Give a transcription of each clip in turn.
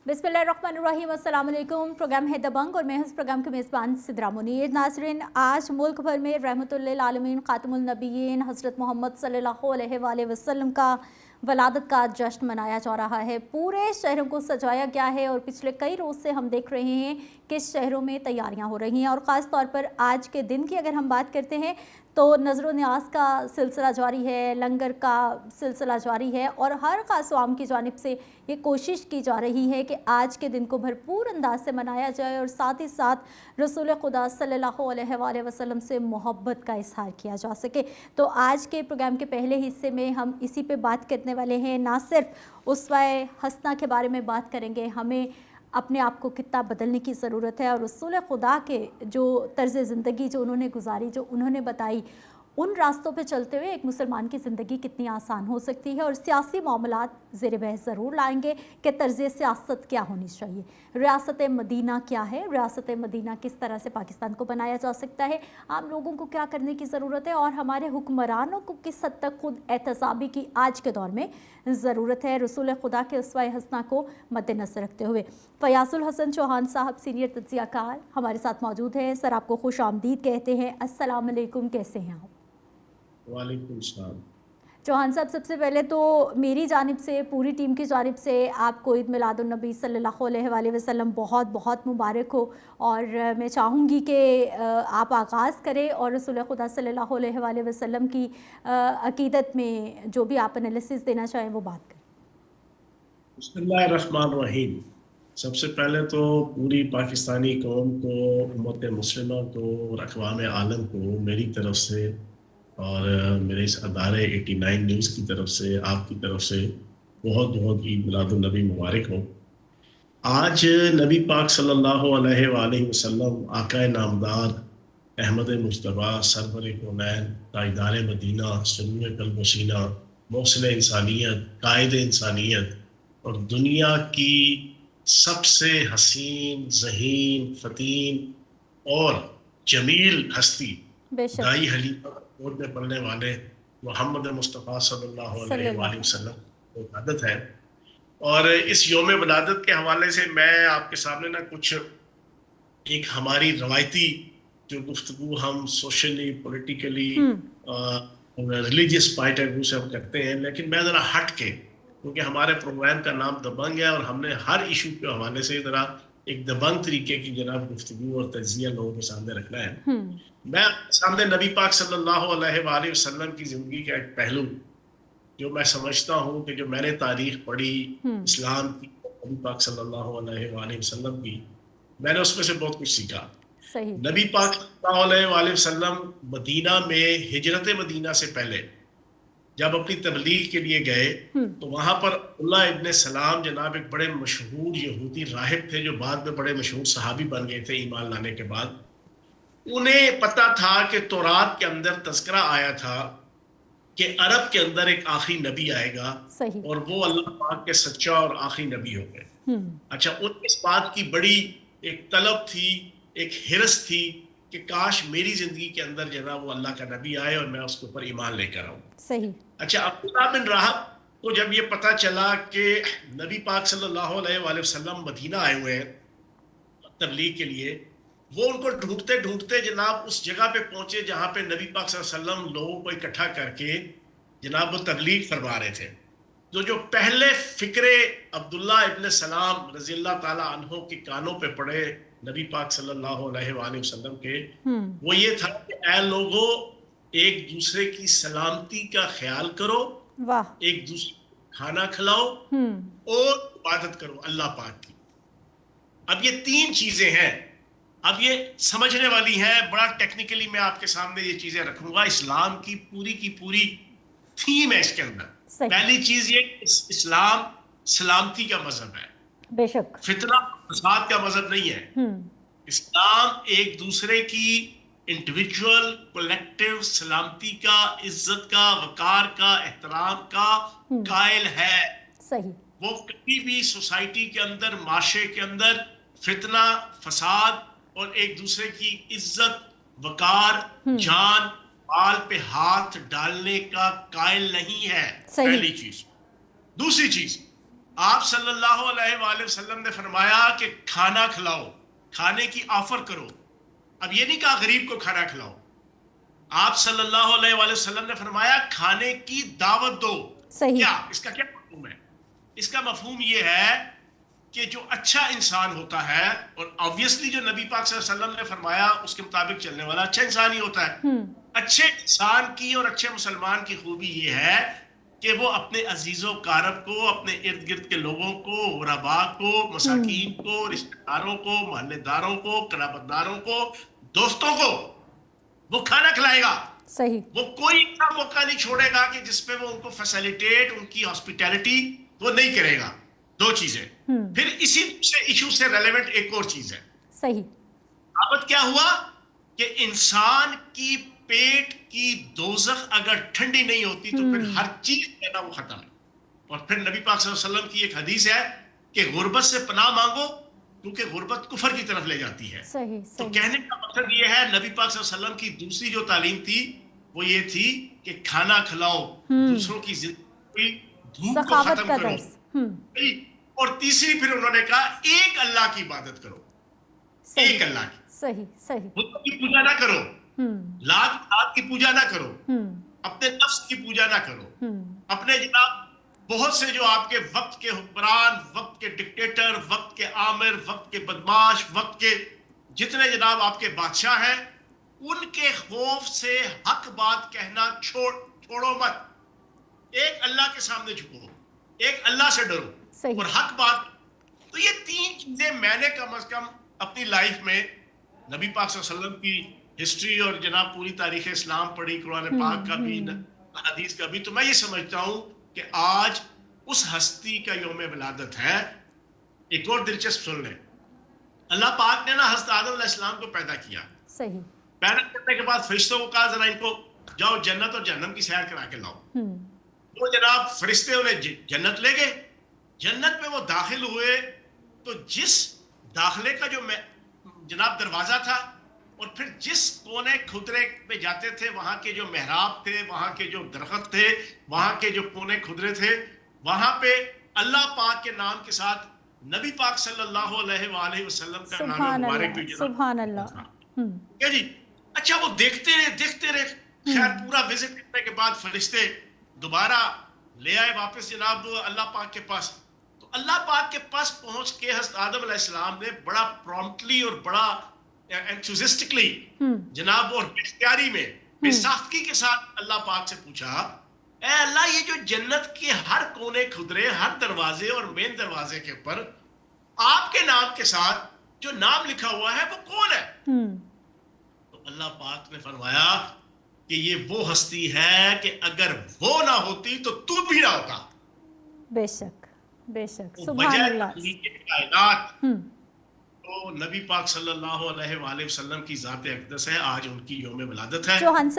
बिस्मिल्लाहिर्रहमानिर्रहीम, अस्सलाम वालेकुम। प्रोग्राम है दबंग और मैं हूं इस प्रोग्राम के मेज़बान सिद्रा मुनीर। नाज़रीन, आज मुल्क भर में रहमतुल्लिल आलमीन खातमुल नबिय्यीन हज़रत मोहम्मद सल्लल्लाहु अलैहि वसल्लम का वलादत का जश्न मनाया जा रहा है। पूरे शहरों को सजाया गया है और पिछले कई रोज़ से हम देख रहे हैं कि शहरों में तैयारियां हो रही हैं। और ख़ास तौर पर आज के दिन की अगर हम बात करते हैं तो नज़र न्याज का सिलसिला जारी है, लंगर का सिलसिला जारी है और हर ख़ास आवाम की जानिब से ये कोशिश की जा रही है कि आज के दिन को भरपूर अंदाज से मनाया जाए और साथ ही साथ रसूल खुदा सल्लल्लाहु अलैहि वसल्लम से मोहब्बत का इजहार किया जा सके। तो आज के प्रोग्राम के पहले हिस्से में हम इसी पे बात करने वाले हैं। ना सिर्फ उसवाए हसना के बारे में बात करेंगे, हमें अपने आप को कितना बदलने की ज़रूरत है और रसूल खुदा के जो तर्ज़ ज़िंदगी जो उन्होंने गुजारी, जो उन्होंने बताई, उन रास्तों पे चलते हुए एक मुसलमान की ज़िंदगी कितनी आसान हो सकती है। और सियासी मामलात ज़ेर बहस ज़रूर लाएंगे कि तर्ज़ सियासत क्या होनी चाहिए, रियासत मदीना क्या है, रियासत मदीना किस तरह से पाकिस्तान को बनाया जा सकता है, आम लोगों को क्या करने की ज़रूरत है और हमारे हुक्मरानों को किस हद तक खुद एहतसाबी की आज के दौर में ज़रूरत है, रसूल खुदा के उसवा हसना को मद्देनज़र रखते हुए। फयाजुल हसन चौहान साहब सीनियर तज्ज़ियाकार हमारे साथ मौजूद हैं। सर, आपको खुश आमदीद कहते हैं। अस्सलाम वालेकुम, कैसे हैं आप? वालेकुम सलाम। चौहान साहब, सबसे पहले तो मेरी जानिब से, पूरी टीम की जानिब से आपको ईद मिलादुन नबी सल्लल्लाहु अलैहि वसल्लम बहुत बहुत मुबारक हो। और मैं चाहूँगी कि आप आगाज़ करें और रसूल खुदा सल्लल्लाहु अलैहि वसल्लम की अकीदत में जो भी आप एनालिसिस देना चाहें वो बात करें। बिस्मिल्लाहिर्रहमानिर्रहीम। सबसे पहले तो पूरी पाकिस्तानी कौम को, उम्मत मुस्लिमा को और अक़वाम आलम को मेरी तरफ से और मेरे इस अदारे 89 न्यूज़ की तरफ से, आपकी तरफ से बहुत बहुत ईद मिलादुन नबी मुबारक हो। आज नबी पाक सल्लल्लाहु अलैहि वसल्लम आका नामदार अहमद मुज्तबा सरवर कौनैन ताजदार मदीना सुन्नत कल्ब व सीना मौसल इंसानियत कायद इंसानियत और दुनिया की सबसे हसीन ज़हीन फ़तीन और जमील हस्ती बेशक। दाई हलीमा कोट में पढ़ने वाले मोहम्मद मुस्तफ़ा सल्लल्लाहु अलैहि सल्लल्लाहु वसल्लम को इबादत है। और इस योम विलादत के हवाले से मैं आपके सामने ना कुछ एक हमारी रवायती जो गुफ्तगू हम socially politically religious point of view से हम करते हैं, लेकिन मैं ज़रा हट के, क्योंकि हमारे प्रोग्राम का नाम दबंग है और हमने हर इशू के हवाले से ज़रा एक दबंग तरीके की जनाब गुफ्तगू और तज्जिया लोगों के सामने रखना है। मैं आपके सामने नबी पाक सल्लल्लाहु अलैहि वसल्लम की ज़िंदगी का एक पहलू जो मैं समझता हूँ कि जो मैंने तारीख पढ़ी इस्लाम की, नबी पाक सल्लल्लाहु अलैहि वसल्लम की, मैंने उसमें से बहुत कुछ सीखा। सही। नबी पाक सल्लल्लाहु अलैहि वसल्लम मदीना में हिजरत मदीना से पहले जब अपनी तबलीग के लिए गए तो वहां पर अब्दुल्लाह इब्ने सलाम जनाब एक बड़े मशहूर यहूदी राहिब थे जो बाद में बड़े मशहूर सहाबी बन गए थे ईमान लाने के बाद। उन्हें पता था कि तौरात के अंदर तज़किरा आया था कि अरब के अंदर एक आखिरी नबी आएगा सही। और वो अल्लाह पाक के सच्चा और आखिरी नबी हो गए। अच्छा, उन इस बात की बड़ी एक तलब थी, एक हिरस थी कि काश मेरी जिंदगी के अंदर जो है वो अल्लाह का नबी आए और मैं उसके ऊपर ईमान लेकर आऊं। सही। अच्छा, अब्दुल्लाह बिन राहब को जब ये पता चला कि नबी पाक सल्लल्लाहु अलैहि वसल्लम मदीना आए हुए हैं तबलीग के लिए, वो उनको ढूंढते ढूंढते जनाब उस जगह पे पहुंचे जहां पे नबी पाक सल्लल्लाहु अलैहि वसल्लम लोगों को इकट्ठा करके जनाब वो तबलीग फरमा रहे थे। जो पहले फिक्रे अब्दुल्ला इब्ने सलाम रज़ियल्लाहु ताला अन्हो के कानों पे पड़े नबी पाक सल्लल्लाहु अलैहि वसल्लम के, वो ये था कि ऐ लोगों, एक दूसरे की सलामती का ख्याल करो, वाह। एक दूसरे को खाना खिलाओ और इबादत करो अल्लाह पाक की। अब ये तीन चीजें हैं, अब ये समझने वाली है। बड़ा टेक्निकली मैं आपके सामने ये चीजें रखूंगा। इस्लाम की पूरी थीम है इसके अंदर। पहली चीज ये, इस्लाम सलामती का मजहब है, बेशक। फितना फसाद का मजहब नहीं है। इस्लाम एक दूसरे की इंडिविजुअल कलेक्टिव सलामती का, इज्जत का, वकार का, एहतराम का कायल है। सही। वो कभी भी सोसाइटी के अंदर, माशरे के अंदर फितना, फसाद और एक दूसरे की इज्जत, वकार, जान माल पे हाथ डालने का कायल नहीं है। पहली चीज। दूसरी चीज, آپ صلی اللہ علیہ وآلہ وسلم نے فرمایا کہ کھانا کھلاؤ، کھانے کی آفر کرو. اب یہ نہیں کہا غریب کو کھانا کھلاؤ. آپ صلی اللہ علیہ وآلہ وسلم نے فرمایا کھانے کی دعوت دو. صحیح. کیا اس کا کیا مفہوم ہے؟ اس کا مفہوم یہ ہے کہ جو اچھا انسان ہوتا ہے، اور آبویسلی جو نبی پاک صلی اللہ علیہ وسلم نے فرمایا اس کے مطابق چلنے والا اچھا انسان ہی ہوتا ہے. اچھے انسان کی اور اچھے مسلمان کی خوبی یہ ہے کہ وہ اپنے عزیز و اقارب کو، اپنے ارد گرد کے لوگوں کو، غرباء کو، مساکین کو، رشتہ داروں کو، محلے داروں کو، قرابت داروں کو، دوستوں کو وہ کھانا کھلائے گا. صحیح. وہ کوئی اتنا موقع نہیں چھوڑے گا کہ جس پہ وہ ان کو فیسیلیٹیٹ، ان کی ہاسپٹیلٹی وہ نہیں کرے گا. دو چیزیں. پھر اسی ایشو سے ریلیونٹ ایک اور چیز ہے. صحیح. دعوت کیا ہوا کہ انسان کی پیٹ کی دوزخ اگر ٹھنڈی نہیں ہوتی تو پھر ہر چیز کہنا وہ ختم ہے. اور پھر نبی پاک صلی اللہ علیہ وسلم کی ایک حدیث ہے کہ غربت سے پناہ مانگو کیونکہ غربت کفر کی طرف لے جاتی ہے. صحیح. تو کہنے کا مقصد یہ ہے، نبی پاک صلی اللہ علیہ وسلم کی دوسری جو تعلیم تھی وہ یہ تھی کہ کھانا کھلاؤ، دوسروں کی زندگی دھوپ کو سخاوت ختم کا کرو. درس. اور تیسری پھر انہوں نے کہا ایک اللہ کی عبادت کرو. ایک اللہ کی. صحیح. صحیح. بتوں کی پوجا نہ کرو، لات کی پوجا نہ کرو، اپنے نفس کی پوجا نہ کرو. اپنے جناب بہت سے جو آپ کے وقت کے حکمران، وقت کے ڈکٹیٹر، وقت کے آمر، وقت کے بدماش، وقت کے جتنے جناب آپ کے بادشاہ ہیں، ان کے خوف سے حق بات کہنا چھوڑو مت. ایک اللہ کے سامنے جھکو، ایک اللہ سے ڈرو اور حق بات. تو یہ تین چیزیں میں نے کم از کم اپنی لائف میں نبی پاک صلی اللہ علیہ وسلم کی ہسٹری اور جناب پوری تاریخ اسلام پڑھی، قرآن پاک کا بھی، حدیث کا بھی، تو میں یہ سمجھتا ہوں کہ آج اس ہستی کا یوم ولادت ہے. ایک اور دلچسپ سن لیں، اللہ پاک نے نا حضرت آدم علیہ السلام کو پیدا کیا. صحیح. پیدا کرنے کے بعد فرشتوں کو کہا ذرا ان کو جاؤ جنت اور جہنم کی سیر کرا کے لاؤ. وہ جناب فرشتے انہیں جنت لے گئے. جنت میں وہ داخل ہوئے تو جس داخلے کا جو جناب دروازہ تھا اور پھر جس کونے کھدرے پہ جاتے تھے، وہاں کے جو محراب تھے، وہاں کے جو درخت تھے، وہاں کے جو کونے کھدرے تھے، وہاں پہ اللہ پاک کے نام کے ساتھ نبی پاک صلی اللہ علیہ وآلہ وسلم کا نام مبارک بھی سبحان اللہ. کیا جی. اچھا وہ دیکھتے رہے. خیر پورا وزٹ کرنے کے بعد فرشتے دوبارہ لے آئے واپس جناب اللہ پاک کے پاس. تو اللہ پاک کے پاس پہنچ کے حضرت آدم علیہ السلام نے بڑا پرومپٹلی اور بڑا انتھوزسٹکلی جناب اور اختیاری میں بے ساختگی کے ساتھ اللہ پاک سے پوچھا، اے اللہ یہ جو جنت کے ہر کونے کھدرے، ہر دروازے اور مین دروازے کے اوپر آپ کے نام کے ساتھ جو نام لکھا ہوا ہے وہ کون ہے؟ تو اللہ پاک نے فرمایا کہ یہ وہ ہستی ہے کہ اگر وہ نہ ہوتی تو تو بھی نہ ہوتا. بے شک بے شک. سبحان اللہ. کائنات تو نبی پاک صلی اللہ علیہ وآلہ وسلم کی ذات اقدس ہے. آج ان کی یوم ولادت ہے. چوہان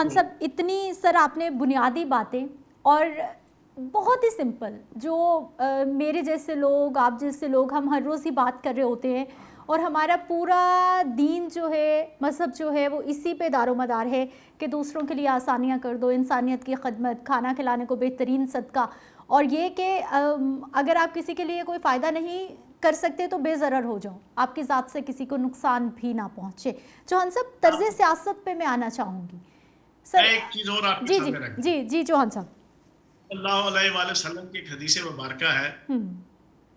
صاحب اتنی سر آپ نے بنیادی باتیں اور بہت ہی سمپل جو میرے جیسے لوگ، آپ جیسے لوگ، ہم ہر روز ہی بات کر رہے ہوتے ہیں اور ہمارا پورا دین جو ہے، مذہب جو ہے، وہ اسی پہ دار و مدار ہے کہ دوسروں کے لیے آسانیاں کر دو، انسانیت کی خدمت، کھانا کھلانے کو بہترین صدقہ، اور یہ کہ اگر آپ کسی کے لیے کوئی فائدہ نہیں کر سکتے تو بے ضرر ہو جاؤ، آپ کی ذات سے کسی کو نقصان بھی نہ پہنچے. چوہان صاحب طرز سیاست پہ میں آنا چاہوں گی سر. ایک چیز اور آپ کے سامنے رکھ جی جی چوہان صاحب. اللہ علیہ وآلہ وسلم کی ایک حدیث مبارکہ ہے.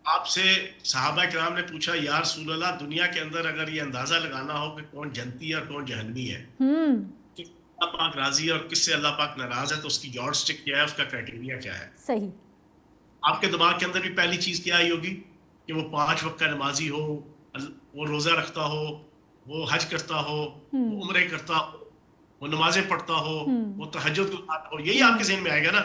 آپ سے صحابہ کرام نے پوچھا یا رسول اللہ دنیا کے اندر اگر یہ اندازہ لگانا ہو کہ کون جنتی ہے اور کون جہنمی ہے، کہ اللہ پاک راضی ہے اور کس سے اللہ پاک ناراض ہے، تو اس کی یارڈ سٹک کیا ہے، اس کا کرائٹیریا کیا ہے؟ صحیح. آپ کے دماغ کے اندر بھی پہلی چیز کیا آئی ہوگی کہ وہ 5 وقت کا نمازی ہو، وہ روزہ رکھتا ہو، وہ حج کرتا ہو، وہ عمرے کرتا ہو، وہ نمازیں پڑھتا ہو، وہ تہجد کرتا ہو. یہی آپ کے ذہن میں آئے گا نا.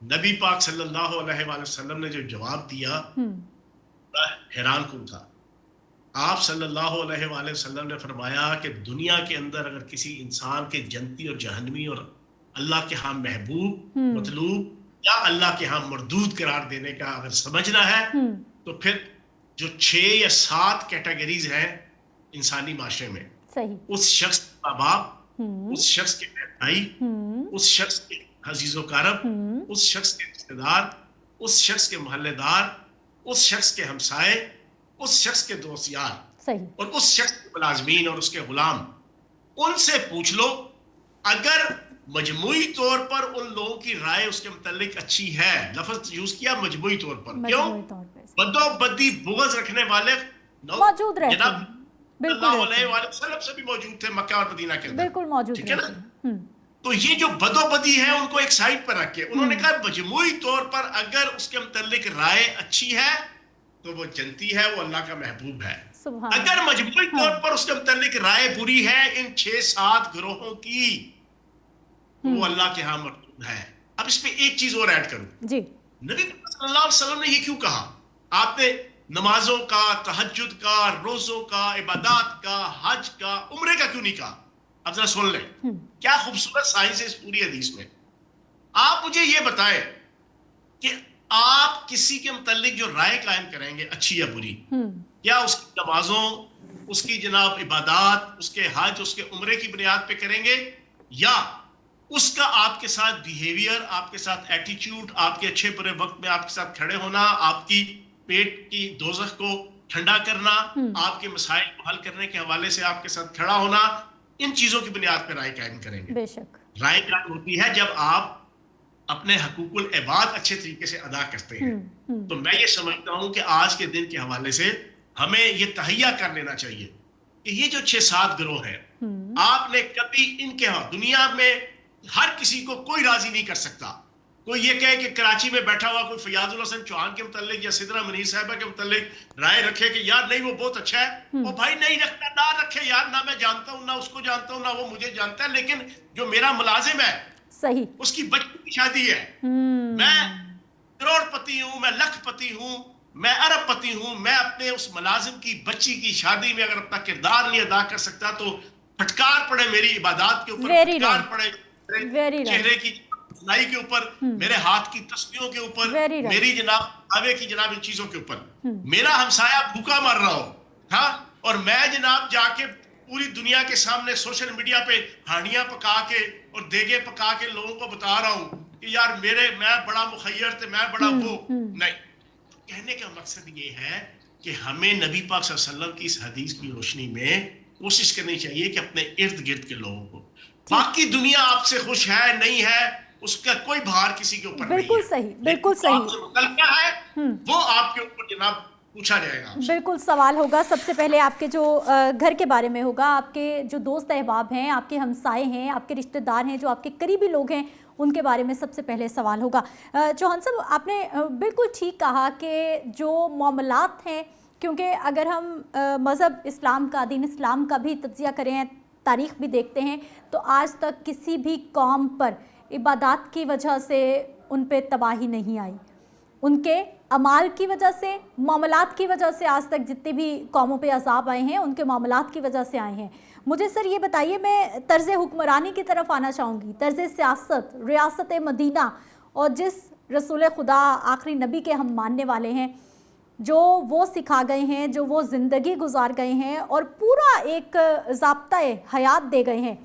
نبی پاک صلی اللہ علیہ وآلہ وسلم نے جو جواب دیا بڑا حیران کن تھا. آپ صلی اللہ علیہ وآلہ وسلم نے فرمایا کہ دنیا کے اندر اگر کسی انسان کے جنتی اور جہنمی اور اللہ کے ہاں محبوب، مطلوب یا اللہ کے ہاں مردود قرار دینے کا اگر سمجھنا ہے تو پھر جو 6 یا 7 کیٹیگریز ہیں انسانی معاشرے میں، اس شخص کے ماں باپ، اس شخص کے بھائی، اس شخص کے عزیز و اقارب، اس شخص کے رشتے دار، उस शख्स के मोहल्लेदार, उस शख्स के हमसाए, उस शख्स के दोस्त यार सही। और उस शख्स के मुलाजमीन और उसके गुलाम, उनसे पूछ लो, अगर मजमूई तौर पर उन लोगों की राय उसके मुतालिक अच्छी है, लफ्ज यूज किया मजमूई तौर पर, क्यों? मजबूरी तौर पे बदोबदी बुग़्ज़ रखने वाले मौजूद रहते जनाब हैं, बिल्कुल रहते सल्लल्लाहु हैं, अलैहि वसल्लम से भी मौजूद थे मक्का और मदीना के अंदर, बिल्कुल मौजूद ठीक है ना? रहते हैं। तो ये जो बदोबदी है उनको एक साइड पर रख के उन्होंने हम्म। कहा मजमूई तौर पर अगर उसके मुतालिक राय अच्छी है तो वो जनती है, वो अल्लाह का महबूब है। सुभान अगर अल्लाह। मजमूई हाँ। तौर पर उसके मुतालिक राय बुरी है इन 6-7 ग्रोहों की, तो वो अल्लाह के यहाँ मरदूद है। अब इस पे एक चीज और ऐड करूं, जी। नबी सल्लल्लाहु अलैहि वसल्लम ने ये क्यों कहा? आपने नमाजों का, तहज्जुद का, रोजों का, इबादत का, हज का, उम्रे का क्यों नहीं कहा? अब जरा सुन लें, क्या खूबसूरत साइंस है इस पूरी हदीस में। आप मुझे ये बताएं कि आप किसी के मुतालिक जो राय कायम करेंगे अच्छी या बुरी, क्या उसकी नमाजों, उसकी जनाब इबादत, उसके हज, उसके उम्रे की बुनियाद पे करेंगे, या उसका आपके साथ बिहेवियर, आपके साथ एटीट्यूड, आपके अच्छे बुरे वक्त में आपके साथ खड़े होना, आपकी पेट की दोजख को ठंडा करना, आपके मसाइल को हल करने के हवाले से आपके साथ खड़ा होना, इन चीजों की बुनियाद पर राय कायम करेंगे। बेशक। राय कायम होती है जब आप अपने हकूकुल इबाद अच्छे तरीके से अदा करते हैं। तो मैं ये समझता हूं कि आज के दिन के हवाले से हमें ये तहैया कर लेना चाहिए कि ये जो 6-7 गिरोह है, आपने कभी इनके दुनिया में हर किसी को कोई राजी नहीं कर सकता। कोई ये कहे कि कराची में बैठा हुआ कोई फयाजुल हसन चौहान के मुतालिक या सिदरा मनीर साहिबा के मुतालिक राय रखे कि यार नहीं वो बहुत अच्छा है, वो भाई नहीं रखता, ना रखे यार, ना मैं जानता हूं, ना उसको जानता हूं, ना वो मुझे जानता है, लेकिन जो मेरा मुलाजिम है सही, उसकी बच्ची की शादी है, मैं करोड़पति हूं, मैं लखपति हूं, मैं अरबपति हूं, मैं अपने उस मुलाजिम की बच्ची की शादी में अगर अपना किरदार नहीं अदा कर सकता तो फटकार पड़े मेरी इबादत के ऊपर, Very फटकार right. पड़े Very right. चेहरे की नाई के ऊपर, मेरे हाथ की तस्बियों के ऊपर, Very right. मेरी जनाब आवे की जनाब इन चीजों के ऊपर, मेरा हमसाया भूखा मर रहा हो, हाँ, और मैं जनाब जाके पूरी दुनिया के सामने सोशल मीडिया पे हांडियां पका के और देगे पका के लोगों को बता रहा हूं कि यार मैं बड़ा मुखैर थे, मैं बड़ा वो नहीं। कहने का मकसद ये है कि हमें नबी पाक सल्लल्लाहु अलैहि वसल्लम की इस हदीस की रोशनी में कोशिश करनी चाहिए कि अपने इर्द गिर्द के लोगों को, बाकी दुनिया आपसे खुश है नहीं है उसका कोई भार किसी के ऊपर नहीं है, बिल्कुल सही, बिल्कुल सही। आपसे मुतल्लिका है वो आपके ऊपर जनाब पूछा जाएगा। बिल्कुल सवाल होगा सबसे पहले आपके जो घर के बारे में होगा, आपके जो दोस्त अहबाब हैं, आपके हमसाए हैं, आपके रिश्तेदार हैं, जो आपके करीबी लोग हैं, उनके बारे में सबसे पहले सवाल होगा। चौहान साहब, आपने बिल्कुल ठीक कहा कि जो मामलात हैं, क्योंकि अगर हम मज़हब इस्लाम का, दीन इस्लाम का भी तज्ज़िया करें, तारीख़ भी देखते हैं, तो आज तक किसी भी कौम पर इबादत की वजह से उन पे तबाही नहीं आई, उनके अमाल की वजह से, मामलात की वजह से आज तक जितने भी कौमों पे अज़ाब आए हैं उनके मामलात की वजह से आए हैं। मुझे सर ये बताइए, मैं तर्ज़ हुक्मरानी की तरफ आना चाहूँगी, तर्ज़ सियासत, रियासत मदीना, और जिस रसूल खुदा आखिरी नबी के हम मानने वाले हैं, जो वो सिखा गए हैं, जो वो ज़िंदगी गुजार गए हैं और पूरा एक ज़ाब्ता हयात दे गए हैं,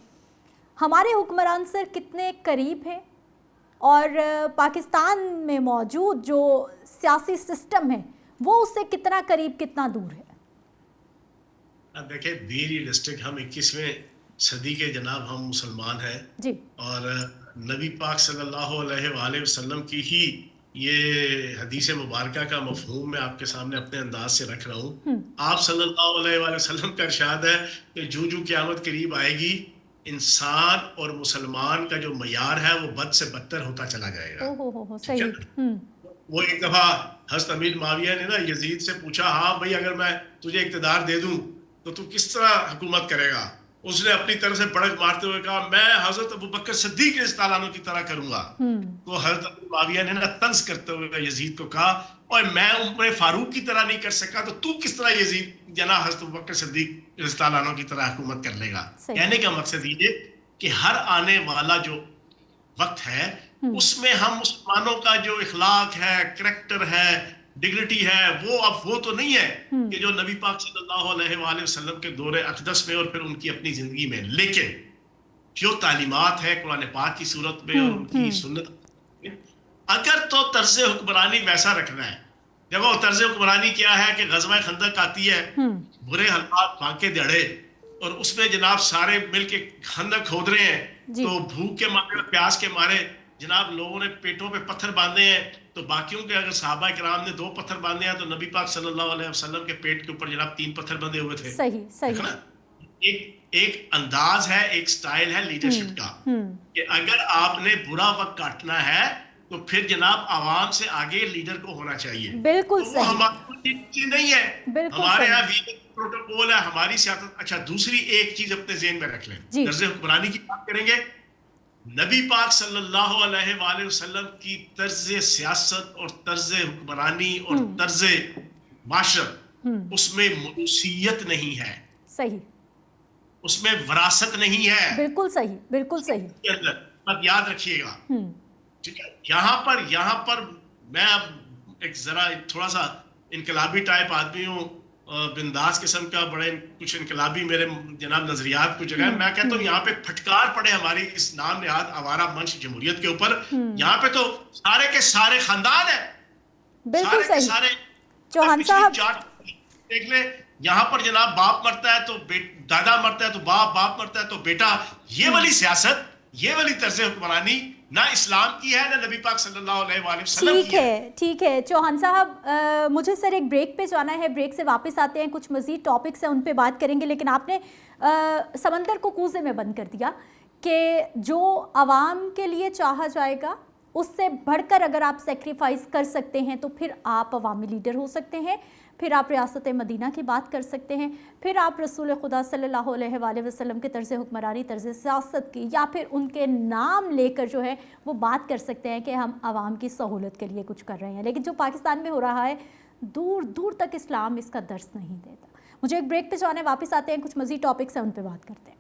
हमारे हुक्मरान सर कितने करीब हैं और पाकिस्तान में मौजूद जो सियासी सिस्टम है वो उससे कितना करीब कितना दूर है? अब देखिए, बी रियलिस्टिक, हम 21वें सदी के जनाब हम मुसलमान हैं जी, और नबी पाक सल्लल्लाहु अलैहि वसल्लम की ही ये हदीस मुबारका का मफहूम मैं आपके सामने अपने अंदाज से रख रहा हूँ। आप सल्लल्लाहु अलैहि वसल्लम का इरशाद है कि जो क़यामत करीब आएगी, इंसान और मुसलमान का जो मयार है वो बद से बदतर होता चला जाएगा। हो सही। वो एक दफा हज़रत अमीर माविया ने ना यजीद से पूछा, हाँ भाई अगर मैं तुझे इक़्तिदार दे दूं तो तू किस तरह हुकूमत करेगा? उसने अपनी तरफ से बड़क मारते हुए कहा, मैं हज़रत अबू बकर सिद्दीक़ रज़ियल्लाहु अन्हु की तरह करूंगा। तो हज़रत अमीर माविया ने ना तंज करते हुए यजीद को कहा, और मैं उमर फारूक की तरह नहीं कर सका तो तू किस तरह यजीद जना हज़रत अबू बकर सिद्दीक़ रज़ियल्लाहु अन्हु की तरह हुकूमत कर लेगा? कहने का मकसद ये कि हर आने वाला जो वक्त है उसमें हम मुसलमानों का जो इखलाक है, करैक्टर है, डिग्निटी है, वो अब वो तो नहीं है कि जो नबी पाक सल्लल्लाहु अलैहि वसल्लम के दौरे अक़दस में और फिर उनकी अपनी जिंदगी में, लेकिन जो तालीमात है कुरान पाक की सूरत में और उनकी सुन्नत में, اگر تو طرز حکمرانی ویسا رکھنا ہے، دیکھو طرز حکمرانی کیا ہے کہ غزوہ خندق آتی ہے، برے حالات پھانکے دہڑے، اور اس میں جناب سارے مل کے خندق کھود رہے ہیں، جی تو بھوک کے مارے اور پیاس کے مارے جناب لوگوں نے پیٹوں پہ پتھر باندھے ہیں، تو باقیوں کے اگر صحابہ کرام نے 2 پتھر باندھے ہیں تو نبی پاک صلی اللہ علیہ وسلم کے پیٹ کے اوپر جناب 3 پتھر بندھے ہوئے تھے. صحیح صحیح. دیکھو نا، ایک انداز ہے، ایک سٹائل ہے لیڈرشپ کا، کہ اگر آپ نے برا وقت کاٹنا ہے تو پھر جناب عوام سے آگے لیڈر کو ہونا چاہیے. بالکل تو وہ صحیح، ہماری چیز نہیں ہے، بالکل ہمارے صحیح. یہاں پروٹوکول ہے ہماری سیاست. اچھا دوسری ایک چیز اپنے ذہن میں رکھ لیں، جی طرز حکمرانی کی بات کریں گے، نبی پاک صلی اللہ علیہ وآلہ وسلم کی طرز سیاست اور طرز حکمرانی اور طرز معاشرت، اس میں موروثیت نہیں ہے، صحیح، اس میں وراثت نہیں ہے بالکل صحیح، بالکل صحیح. کے اندر. اب یاد رکھیے گا، ٹھیک ہے، یہاں پر میں اب ایک ذرا تھوڑا سا انقلابی ٹائپ آدمی ہوں، بنداس قسم کا، بڑے کچھ انقلابی میرے جناب نظریات کچھ جگہ. میں کہتا ہوں یہاں پہ پھٹکار پڑے ہماری اس نام نہاد آوارہ منچ جمہوریت کے اوپر. یہاں پہ تو سارے کے سارے خاندان ہیں، بالکل سارے کے صحیح. سارے. چوہان پچھلی صاحب 4 دیکھ لیں، یہاں پر جناب باپ مرتا ہے تو دادا مرتا ہے تو باپ، باپ مرتا ہے تو بیٹا. یہ والی سیاست، یہ والی طرز حکمرانی نہ اسلام کی ہے نہ نبی پاک صلی اللہ علیہ وآلہ وسلم کی ہے. ٹھیک ہے چوہان صاحب، مجھے سر ایک بریک پہ جانا ہے، بریک سے واپس آتے ہیں، کچھ مزید ٹاپکس ہیں ان پہ بات کریں گے. لیکن آپ نے سمندر کو کوزے میں بند کر دیا کہ جو عوام کے لیے چاہا جائے گا اس سے بڑھ کر اگر آپ سیکریفائز کر سکتے ہیں تو پھر آپ عوامی لیڈر ہو سکتے ہیں، پھر آپ ریاست مدینہ کی بات کر سکتے ہیں، پھر آپ رسول خدا صلی اللہ علیہ وآلہ وسلم کے طرز حکمرانی، طرز سیاست کی، یا پھر ان کے نام لے کر جو ہے وہ بات کر سکتے ہیں کہ ہم عوام کی سہولت کے لیے کچھ کر رہے ہیں. لیکن جو پاکستان میں ہو رہا ہے، دور دور تک اسلام اس کا درس نہیں دیتا. مجھے ایک بریک پہ جانا ہے، واپس آتے ہیں، کچھ مزید ٹاپکس ہیں ان پہ بات کرتے ہیں.